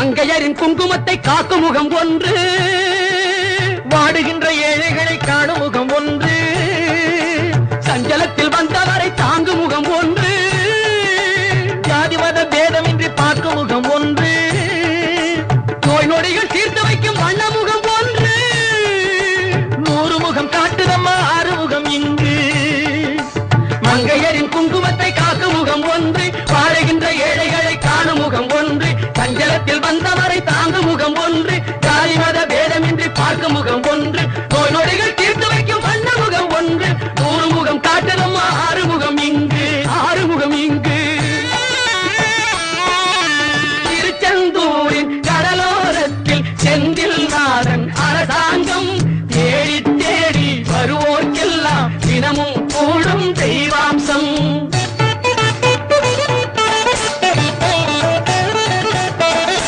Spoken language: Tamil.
மங்கையரின் குங்குமத்தை காக்கும் முகம் ஒன்று, வாடுகின்ற ஏழைகளை காணும் முகம் ஒன்று, சஞ்சலத்தில் வந்தவரை தாங்கும் முகம் ஒன்று, ஜாதி மத பேதமின்றி பார்க்கும் முகம் ஒன்று, நோய் நொடிகள் தீர்த்து வைக்கும் வண்ண முகம் ஒன்று, 100 முகம் காட்டுதம்மா ஆறுமுகம் இங்கு. மங்கையரின் குங்குமத்தை காக்கும் முகம் ஒன்று, வாழுகின்ற ஏழைகளை காணும் முகம் ஒன்று, சஞ்சலத்தில் வந்தவரை தாங்கும்